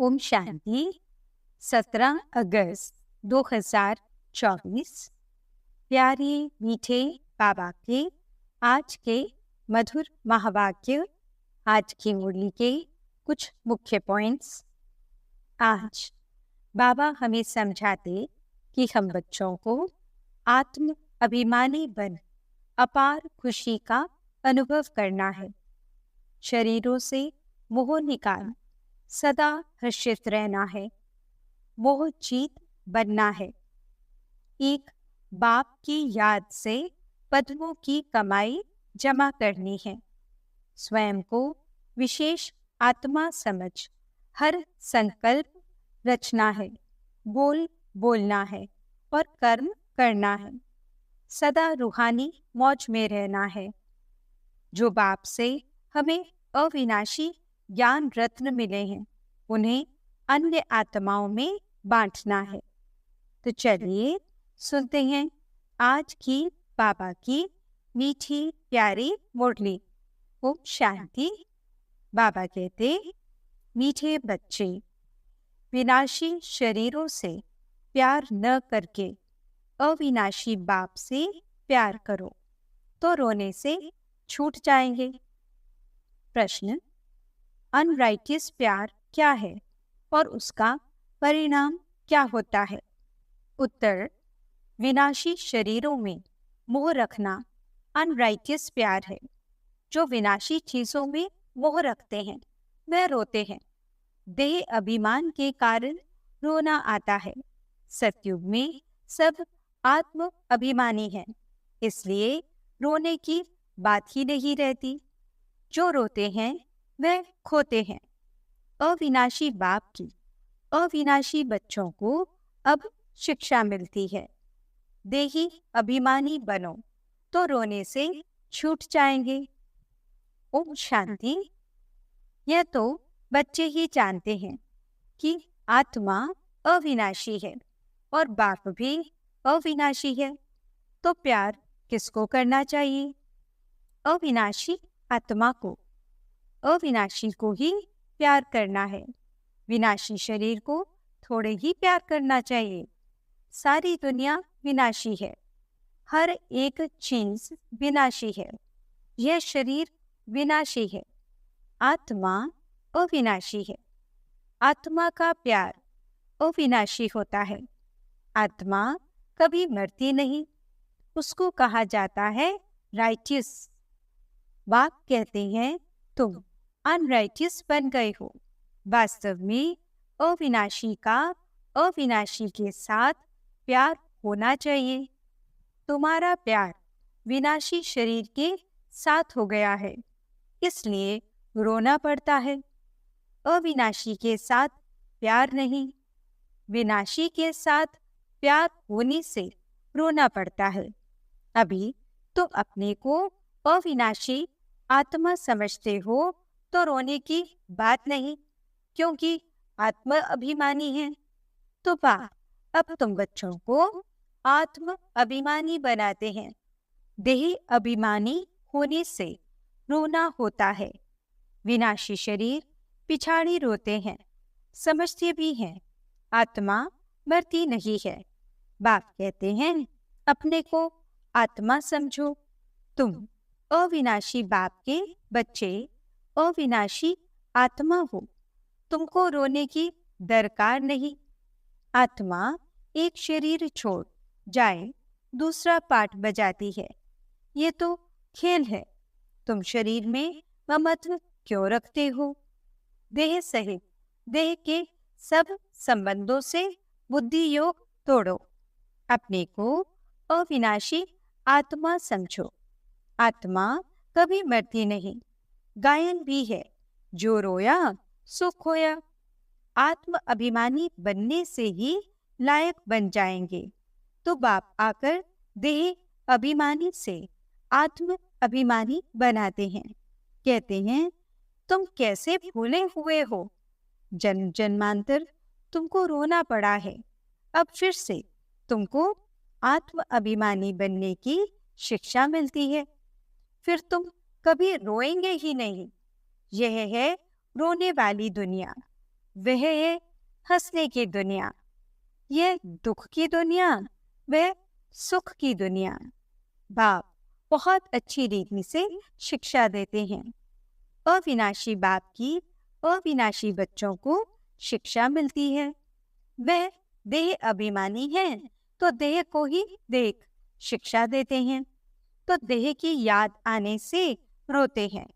ओम शांति। 17 अगस्त 2024। प्यारे मीठे बाबा के आज के मधुर महावाक्य, आज की मुरली के कुछ मुख्य पॉइंट्स। आज बाबा हमें समझाते कि हम बच्चों को आत्म अभिमानी बन अपार खुशी का अनुभव करना है। शरीरों से मोह निकाल सदा हर्षित रहना है, मोह जीत बनना है। एक बाप की याद से पद्मों की कमाई जमा करनी है। स्वयं को विशेष आत्मा समझ हर संकल्प रचना है, बोलना है और कर्म करना है। सदा रूहानी मौज में रहना है। जो बाप से हमें अविनाशी ज्ञान रत्न मिले हैं, उन्हें अन्य आत्माओं में बांटना है। तो चलिए सुनते हैं आज की बाबा की मीठी प्यारी मुरली। ओम शांति। बाबा कहते, मीठे बच्चे, विनाशी शरीरों से प्यार न करके अविनाशी बाप से प्यार करो तो रोने से छूट जाएंगे। प्रश्न, अनराइटियस प्यार क्या है और उसका परिणाम क्या होता है? उत्तर, विनाशी शरीरों में मोह रखना अनराइटियस प्यार है। जो विनाशी चीजों में मोह रखते हैं वह रोते हैं। देह अभिमान के कारण रोना आता है। सतयुग में सब आत्म अभिमानी हैं, इसलिए रोने की बात ही नहीं रहती। जो रोते हैं वह खोते हैं। अविनाशी बाप की अविनाशी बच्चों को अब शिक्षा मिलती है। देही अभिमानी बनो तो रोने से छूट जाएंगे। ओम शांति। यह तो बच्चे ही जानते हैं कि आत्मा अविनाशी है और बाप भी अविनाशी है, तो प्यार किसको करना चाहिए? अविनाशी आत्मा को, अविनाशी को ही प्यार करना है। विनाशी शरीर को थोड़े ही प्यार करना चाहिए। सारी दुनिया विनाशी है, हर एक चीज विनाशी है। यह शरीर विनाशी है, आत्मा अविनाशी है। आत्मा का प्यार अविनाशी होता है। आत्मा कभी मरती नहीं, उसको कहा जाता है राइटियस। बाप कहते हैं तुम अनराइटियस बन गए हो। वास्तव में अविनाशी का अविनाशी के साथ प्यार होना चाहिए। तुम्हारा प्यार विनाशी शरीर के साथ हो गया है, इसलिए रोना पड़ता है। अविनाशी के साथ प्यार नहीं, विनाशी के साथ प्यार होने से रोना पड़ता है। अभी तुम अपने को अविनाशी आत्मा समझते हो तो रोने की बात नहीं, क्योंकि आत्म अभिमानी है। तो अब तुम बच्चों को आत्म अभिमानी बनाते हैं। देही अभिमानी होने से रोना होता है। विनाशी शरीर पिछाड़ी रोते हैं, समझते भी हैं आत्मा मरती नहीं है। बाप कहते हैं अपने को आत्मा समझो। तुम अविनाशी बाप के बच्चे, अविनाशी आत्मा हो। तुमको रोने की दरकार नहीं। आत्मा एक शरीर छोड़ जाए दूसरा पाठ बजाती है। ये तो खेल है। तुम शरीर में ममत्व क्यों रखते हो? देह सहित देह के सब संबंधों से बुद्धि योग तोड़ो। अपने को अविनाशी आत्मा समझो। आत्मा कभी मरती नहीं। गायन भी है, जो रोया सो खोया। आत्म अभिमानी बनने से ही लायक बन जाएंगे। तो बाप आकर देह अभिमानी से आत्म अभिमानी बनाते हैं। कहते हैं तुम कैसे भूले हुए हो, जन्म जन्मांतर तुमको रोना पड़ा है। अब फिर से तुमको आत्म अभिमानी बनने की शिक्षा मिलती है। फिर तुम कभी रोएंगे ही नहीं। यह है रोने वाली दुनिया। वह है हंसने की दुनिया, यह दुख की दुनिया, वह सुख की दुनिया। बाप बहुत अच्छी रीति से शिक्षा देते हैं। अविनाशी बाप की अविनाशी बच्चों को शिक्षा मिलती है। वह देह अभिमानी है तो देह को ही देख शिक्षा देते हैं, तो देह की याद आने से रोते हैं।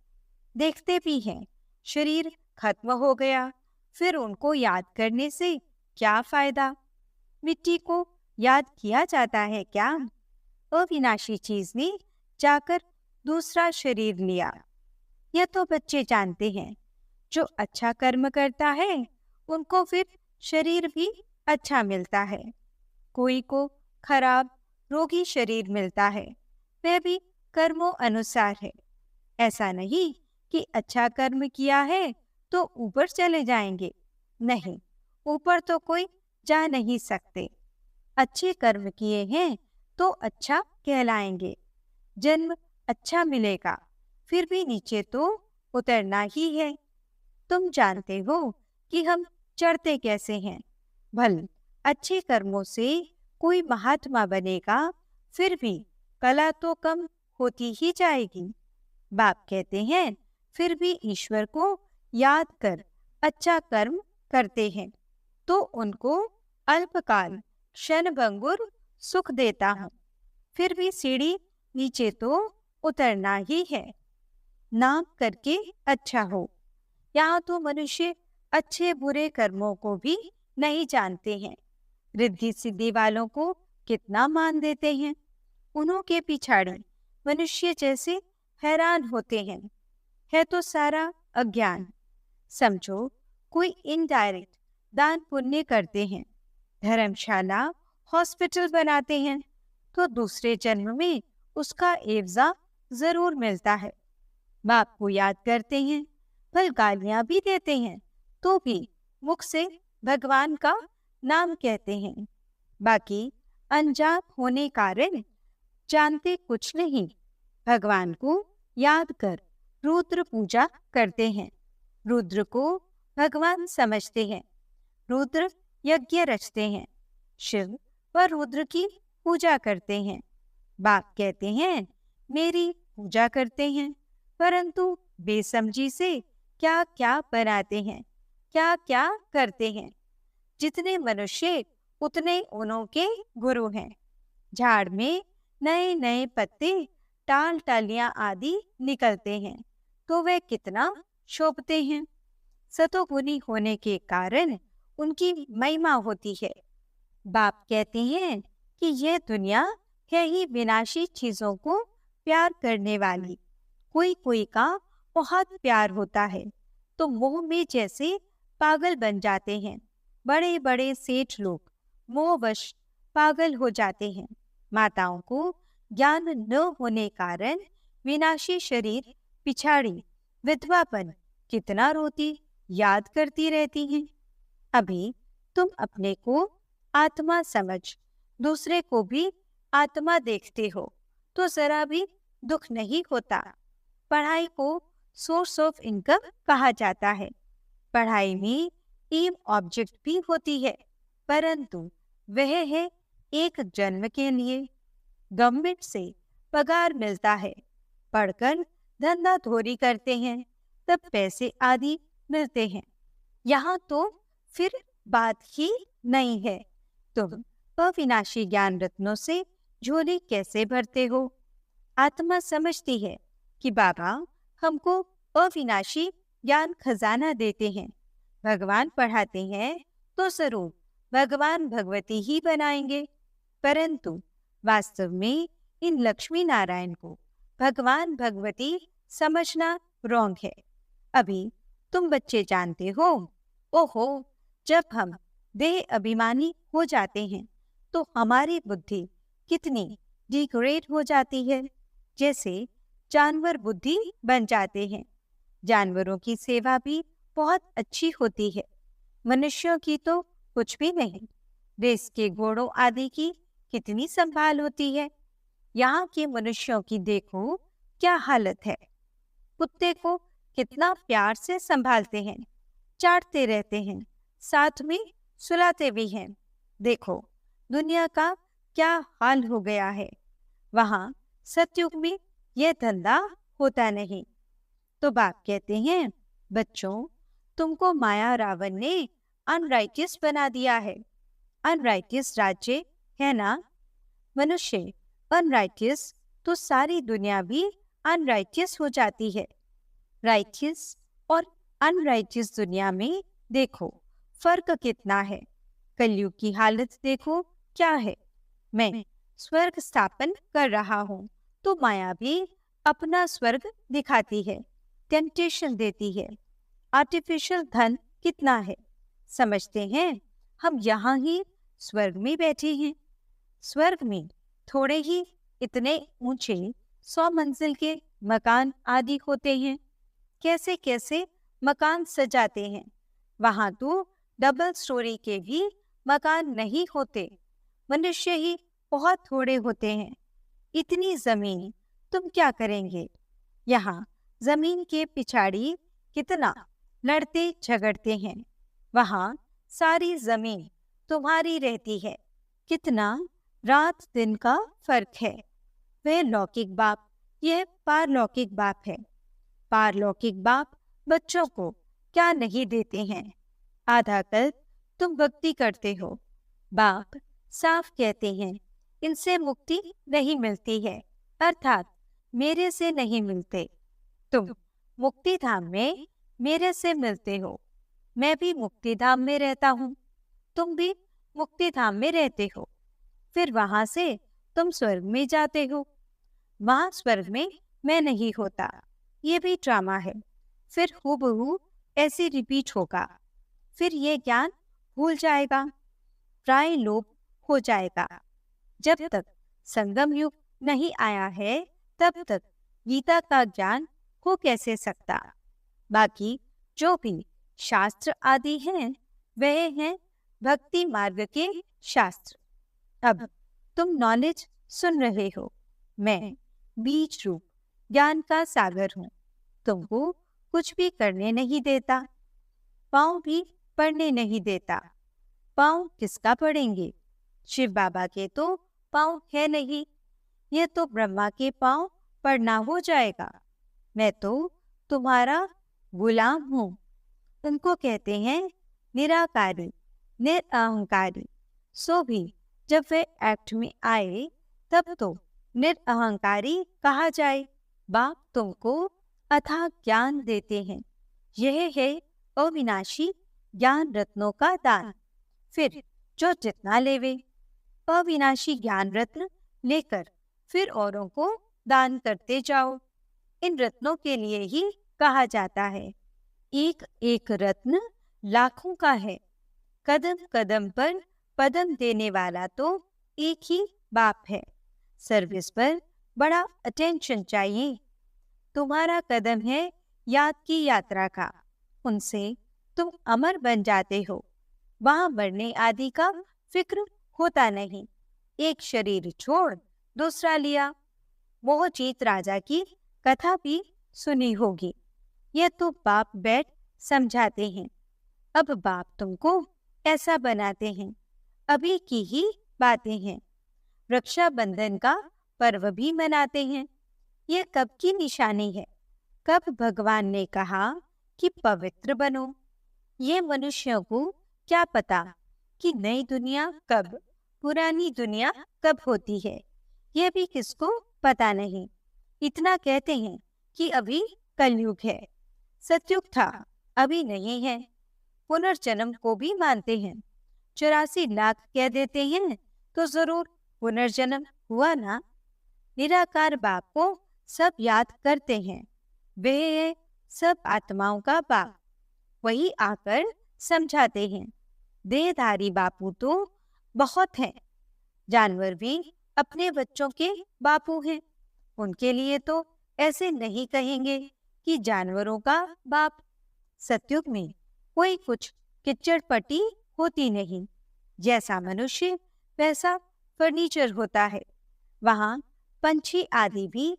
देखते भी हैं शरीर खत्म हो गया, फिर उनको याद करने से क्या फायदा। मिट्टी को याद किया जाता है क्या? अविनाशी चीज ने जाकर दूसरा शरीर लिया। यह तो बच्चे जानते हैं। जो अच्छा कर्म करता है उनको फिर शरीर भी अच्छा मिलता है। कोई को खराब रोगी शरीर मिलता है, वह भी कर्मों अनुसार है। ऐसा नहीं कि अच्छा कर्म किया है तो ऊपर चले जाएंगे। नहीं, ऊपर तो कोई जा नहीं सकते। अच्छे कर्म किए हैं तो अच्छा कहलाएंगे, जन्म अच्छा मिलेगा, फिर भी नीचे तो उतरना ही है। तुम जानते हो कि हम चढ़ते कैसे हैं। भल अच्छे कर्मों से कोई महात्मा बनेगा, फिर भी कला तो कम होती ही जाएगी। बाप कहते हैं फिर भी ईश्वर को याद कर अच्छा कर्म करते हैं तो उनको अल्पकाल क्षणभंगुर सुख देता हूँ, फिर भी सीढ़ी नीचे तो उतरना ही है। नाम करके अच्छा हो। यहाँ तो मनुष्य अच्छे बुरे कर्मों को भी नहीं जानते हैं। रिद्धि सिद्धि वालों को कितना मान देते हैं। उन्हों के पिछाड़ी मनुष्य जैसे हैरान होते हैं। है तो सारा अज्ञान। समझो कोई इनडायरेक्ट दान पुण्य करते हैं, धर्मशाला हॉस्पिटल बनाते हैं, तो दूसरे जन्म में उसका एवजा जरूर मिलता है। बाप को याद करते हैं, फल गालियां भी देते हैं, तो भी मुख से भगवान का नाम कहते हैं। बाकी अनजान होने कारण जानते कुछ नहीं। भगवान को याद कर रुद्र पूजा करते हैं। रुद्र को भगवान समझते हैं। रुद्र यज्ञ रचते हैं। शिव व रुद्र की पूजा करते हैं। बाप कहते हैं मेरी पूजा करते हैं, परंतु बेसमझी से क्या क्या बनाते हैं, क्या क्या करते हैं। जितने मनुष्य उतने उन्हों के गुरु हैं। झाड़ में नए नए पत्ते टाल टालियां आदि निकलते हैं तो वे कितना शोभते हैं। सतोगुनी होने के कारण उनकी महिमा होती है। बाप कहते हैं कि यह दुनिया है ही विनाशी चीजों को प्यार करने वाली। कोई कोई का बहुत प्यार होता है तो मोह में जैसे पागल बन जाते हैं। बड़े बड़े सेठ लोग मोहवश पागल हो जाते हैं। माताओं को ज्ञान न होने कारण विनाशी शरीर पिछाड़ी विधवापन कितना रोती याद करती रहती हैं। अभी तुम अपने को आत्मा समझ दूसरे को भी आत्मा देखते हो तो जरा भी दुख नहीं होता। पढ़ाई को सोर्स ऑफ इनकम कहा जाता है। पढ़ाई में एम ऑब्जेक्ट भी होती है, परंतु वह है एक जन्म के लिए। गवर्नमेंट से पगार मिलता है, पढ़कर धंधा धोरी करते हैं तब पैसे आदि मिलते हैं। यहाँ तो फिर बात ही नहीं है। तुम अविनाशी ज्ञान रत्नों से झोली कैसे भरते हो? आत्मा समझती है कि बाबा हमको अविनाशी ज्ञान खजाना देते हैं। भगवान पढ़ाते हैं तो जरूर भगवान भगवती ही बनाएंगे, परंतु वास्तव में इन लक्ष्मी नारायण को भगवान भगवती समझना रॉन्ग है। अभी तुम बच्चे जानते हो, ओहो जब हम देह अभिमानी हो जाते हैं तो हमारी बुद्धि कितनी डिग्रेड हो जाती है। जैसे जानवर बुद्धि बन जाते हैं। जानवरों की सेवा भी बहुत अच्छी होती है, मनुष्यों की तो कुछ भी नहीं। देश के घोड़ों आदि की कितनी संभाल होती है। यहाँ के मनुष्यों की देखो क्या हालत है। कुत्ते को कितना प्यार से संभालते हैं, चाटते रहते हैं, साथ में सुलाते भी हैं। देखो दुनिया का क्या हाल हो गया है। वहां सतयुग में यह धंधा होता नहीं। तो बाप कहते हैं, बच्चों तुमको माया रावण ने अनराइटियस बना दिया है। अनराइटियस राज्य है ना मनुष्य, अनराइटियस तो सारी दुनिया भी अनराइटियस हो जाती है। राइटियस और अनराइटियस दुनिया में देखो फर्क कितना है। कलयुग की हालत देखो क्या है। मैं स्वर्ग स्थापन कर रहा हूँ तो माया भी अपना स्वर्ग दिखाती है, टेम्पटेशन देती है। आर्टिफिशियल धन कितना है समझते हैं। हम यहाँ ही स्वर्ग में बैठे हैं। स्वर्ग में थोड़े ही इतने ऊंचे 100 मंजिल के मकान आदि होते हैं। कैसे कैसे मकान सजाते हैं। वहां तो डबल स्टोरी के भी मकान नहीं होते। मनुष्य ही बहुत थोड़े होते हैं। इतनी जमीन तुम क्या करेंगे। यहाँ जमीन के पिछाड़ी कितना लड़ते झगड़ते हैं। वहां सारी जमीन तुम्हारी रहती है। कितना रात दिन का फर्क है। वह लौकिक बाप, यह पारलौकिक बाप है। पारलौकिक बाप बच्चों को क्या नहीं देते हैं। आधा कल्प तुम भक्ति करते हो। बाप साफ कहते हैं, इनसे मुक्ति नहीं मिलती है, अर्थात मेरे से नहीं मिलते। तुम मुक्ति धाम में मेरे से मिलते हो। मैं भी मुक्ति धाम में रहता हूँ, तुम भी मुक्ति धाम में रहते हो। फिर वहां से तुम स्वर्ग में जाते हो। वहां स्वर्ग में मैं नहीं होता। ये भी ड्रामा है। फिर हूबहू ऐसे रिपीट होगा। फिर ये ज्ञान भूल जाएगा, प्राय लोप हो जाएगा। जब तक संगम युग नहीं आया है तब तक गीता का ज्ञान हो कैसे सकता। बाकी जो भी शास्त्र आदि हैं वह हैं भक्ति मार्ग के शास्त्र। अब तुम नॉलेज सुन रहे हो। मैं बीज रूप ज्ञान का सागर हूँ। तुमको कुछ भी करने नहीं देता, पाँव भी पढ़ने नहीं देता। पाँव किसका पढ़ेंगे। शिव बाबा के तो पाँव है नहीं। ये तो ब्रह्मा के पाँव पढ़ना हो जाएगा। मैं तो तुम्हारा गुलाम हूँ। उनको कहते हैं निराकारी, निरअहंकारी। सो भी जब वे एक्ट में आए तब तो निरअहंकारी कहा जाए। बाप तुमको अथाह ज्ञान देते हैं। यह है अविनाशी ज्ञान रत्नों का दान। फिर जो जितना लेवे। अविनाशी ज्ञान रत्न लेकर फिर औरों को दान करते जाओ। इन रत्नों के लिए ही कहा जाता है, एक एक रत्न लाखों का है। कदम कदम पर पदम देने वाला तो एक ही बाप है। सर्विस पर बड़ा अटेंशन चाहिए। तुम्हारा कदम है याद की यात्रा का। उनसे तुम अमर बन जाते हो। वहां मरने आदि का फिक्र होता नहीं। एक शरीर छोड़ दूसरा लिया। मोहजीत राजा की कथा भी सुनी होगी। यह तो बाप बैठ समझाते हैं। अब बाप तुमको ऐसा बनाते हैं। अभी की ही बातें हैं। रक्षाबंधन का पर्व भी मनाते हैं। यह कब की निशानी है। कब भगवान ने कहा कि पवित्र बनो। ये मनुष्यों को क्या पता कि नई दुनिया कब, पुरानी दुनिया कब होती है। यह भी किसको पता नहीं। इतना कहते हैं कि अभी कलयुग है। सतयुग था, अभी नहीं है। पुनर्जन्म को भी मानते हैं। 84 लाख कह देते हैं तो जरूर पुनर्जन्म हुआ ना। निराकार बाप को सब याद करते हैं। वे है सब आत्माओं का बाप। वही आकर समझाते हैं। देहधारी बापू तो बहुत हैं। जानवर भी अपने बच्चों के बापू हैं। उनके लिए तो ऐसे नहीं कहेंगे कि जानवरों का बाप। सतयुग में कोई कुछ किच्चड़ पट्टी होती नहीं। जैसा मनुष्य वैसा फर्नीचर होता है। वहाँ पंछी आदि भी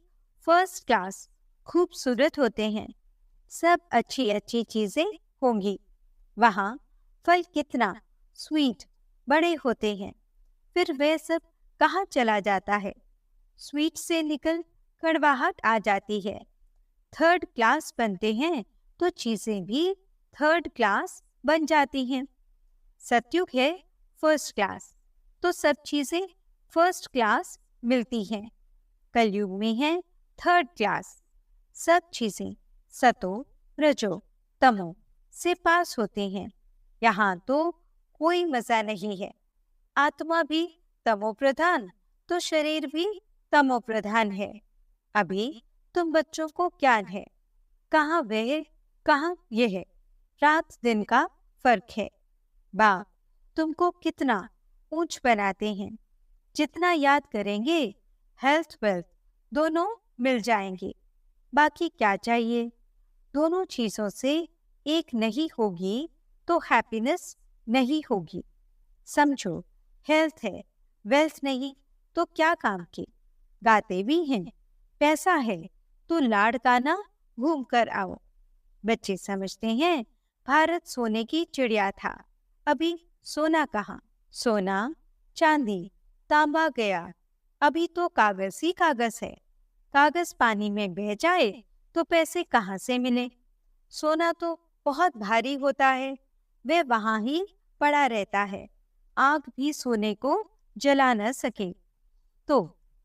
फर्स्ट क्लास खूबसूरत होते हैं। सब अच्छी अच्छी चीजें होंगी। वहाँ फल कितना स्वीट बड़े होते हैं, फिर वह सब कहाँ चला जाता है? स्वीट से निकल कड़वाहट आ जाती है। थर्ड क्लास बनते हैं तो चीजें भी थर्ड क्लास बन जाती हैं। सतयुग है फर्स्ट क्लास, तो सब चीजें फर्स्ट क्लास मिलती हैं। कलयुग में है थर्ड क्लास, सब चीजें सतो रजो तमो से पास होते हैं। यहाँ तो कोई मजा नहीं है। आत्मा भी तमो प्रधान तो शरीर भी तमो प्रधान है। अभी तुम बच्चों को ज्ञान है, कहाँ वह कहाँ ये है, रात दिन का फर्क है। बाप तुमको कितना ऊंच बनाते हैं, जितना याद करेंगे हेल्थ वेल्थ दोनों मिल जाएंगे। बाकी क्या चाहिए? दोनों चीजों से एक नहीं होगी तो हैप्पीनेस नहीं होगी। समझो, हेल्थ है वेल्थ नहीं तो क्या काम के? गाते भी हैं, पैसा है तो लाड़ का ना घूम कर आओ। बच्चे समझते हैं भारत सोने की चिड़िया था, अभी सोना कहाँ? सोना चांदी तांबा गया, अभी तो कागज ही कागज है। कागज पानी में बह जाए तो पैसे कहाँ से मिले? सोना तो बहुत भारी होता है, वह वहां ही पड़ा रहता है, आग भी सोने को जला न सके। तो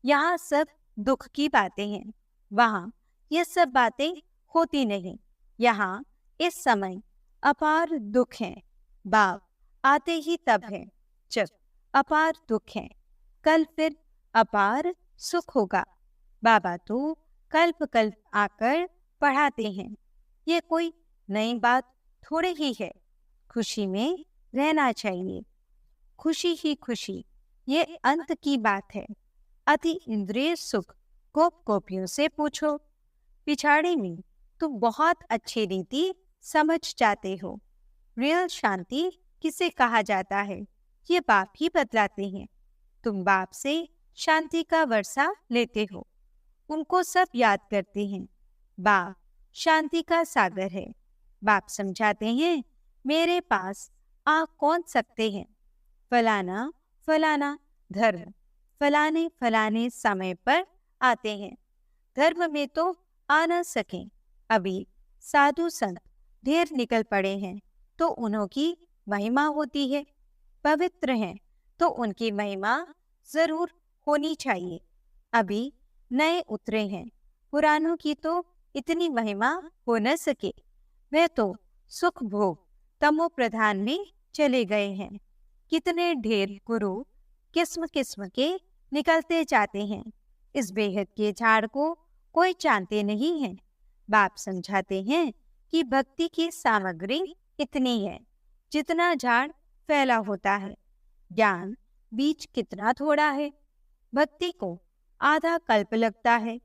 यहाँ सब दुख की बातें हैं, वहाँ ये सब बातें होती नहीं। यहाँ इस समय अपार दुख है। बाप आते ही तब है जब अपार दुख है, कल फिर अपार सुख होगा। बाबा तो कल्प कल्प आकर पढ़ाते हैं, ये कोई नई बात थोड़े ही है। खुशी में रहना चाहिए, खुशी ही खुशी, ये अंत की बात है। अति इंद्रिय सुख गोपियों से पूछो, पिछाड़े में तुम बहुत अच्छी रीति समझ जाते हो। रियल शांति किसे कहा जाता है ये बाप ही बतलाते हैं। तुम बाप से शांति का वर्षा लेते हो, उनको सब याद करते हैं। बाप शांति का सागर है। बाप समझाते हैं मेरे पास आ कौन सकते हैं? फलाना फलाना धर्म फलाने फलाने समय पर आते हैं। धर्म में तो आ न सके, अभी साधु संत ढेर निकल पड़े हैं तो उन्हों की महिमा होती है। पवित्र हैं तो उनकी महिमा जरूर होनी चाहिए। अभी नए उतरे हैं, पुरानों की तो इतनी महिमा हो न सके। वे तो सुख भोग तमो प्रधान में चले गए हैं। कितने ढेर गुरु किस्म किस्म के निकलते जाते हैं, इस बेहद के झाड़ को कोई जानते नहीं है। बाप समझाते हैं कि भक्ति की सामग्री इतनी है जितना झाड़ फैला होता है। ज्ञान बीज कितना थोड़ा है, भक्ति को आधा कल्प लगता है।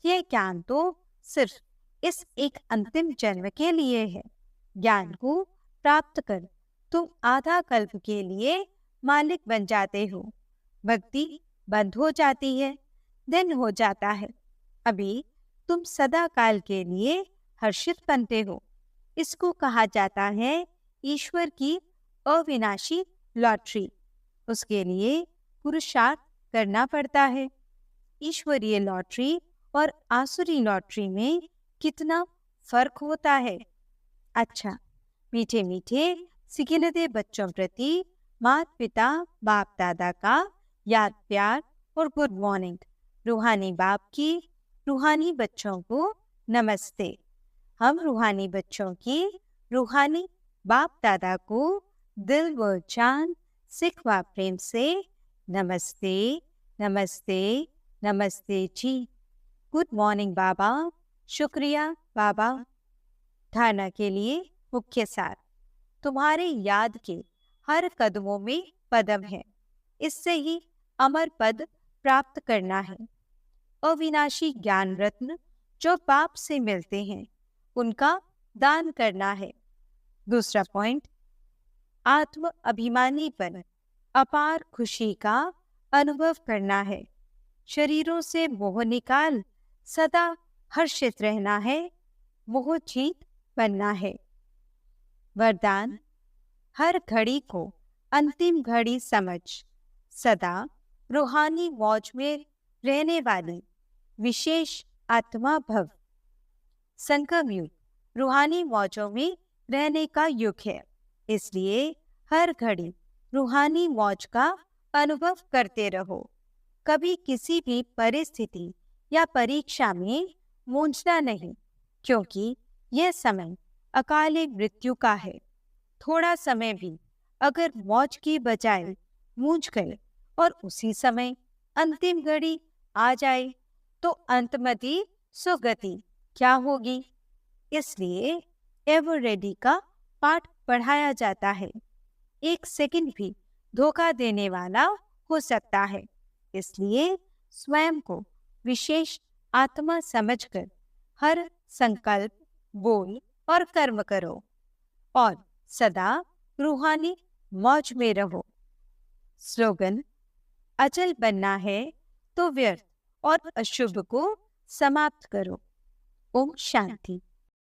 यह ज्ञान तो सिर्फ इस एक अंतिम जन्म के लिए है। ज्ञान को प्राप्त कर तुम आधा कल्प के लिए मालिक बन जाते हो। भक्ति बंद हो जाती है, दिन हो जाता है। अभी तुम सदा काल के लिए हर्षित बनते हो। इसको कहा जाता है ईश्वर की अविनाशी लॉटरी। उसके लिए पुरुषार्थ करना पड़ता है। ईश्वरीय लॉटरी और आसुरी लॉटरी में कितना फर्क होता है। अच्छा, मीठे मीठे सिकिलते बच्चों प्रति माता पिता बाप दादा का याद प्यार और गुड मॉर्निंग। रूहानी बाप की रूहानी बच्चों को नमस्ते। हम रूहानी बच्चों की रूहानी बाप दादा को दिल व जान सिख व प्रेम से नमस्ते नमस्ते नमस्ते जी। गुड मॉर्निंग बाबा, शुक्रिया बाबा। धारणा के लिए मुख्य सार, तुम्हारे याद के हर कदमों में पदम है, इससे ही अमर पद प्राप्त करना है। अविनाशी ज्ञान रत्न जो बाप से मिलते हैं उनका दान करना है। दूसरा पॉइंट, आत्म अभिमानी पर अपार खुशी का अनुभव करना है। शरीरों से मोह निकाल सदा हर्षित रहना है, मोह जीत बनना है। वरदान, हर घड़ी को अंतिम घड़ी समझ, सदा रूहानी मौज में रहने वाली विशेष आत्मा भव। संगम युग रूहानी मौजों में रहने का युग है, इसलिए हर घड़ी रूहानी मौज का अनुभव करते रहो। कभी किसी भी परिस्थिति या परीक्षा में मूंझना नहीं, क्योंकि यह समय अकाले मृत्यु का है। थोड़ा समय भी अगर मौज की बजाय मूंझ गए और उसी समय अंतिम घड़ी आ जाए तो अंतमति सुगति क्या होगी। इसलिए एवर रेडी का पाठ पढ़ाया जाता है। एक सेकंड भी धोखा देने वाला हो सकता है, इसलिए स्वयं को विशेष आत्मा समझकर हर संकल्प, बोल और कर्म करो और सदा रूहानी मौज में रहो। स्लोगन: अचल बनना है तो व्यर्थ और अशुभ को समाप्त करो। ओम शांति।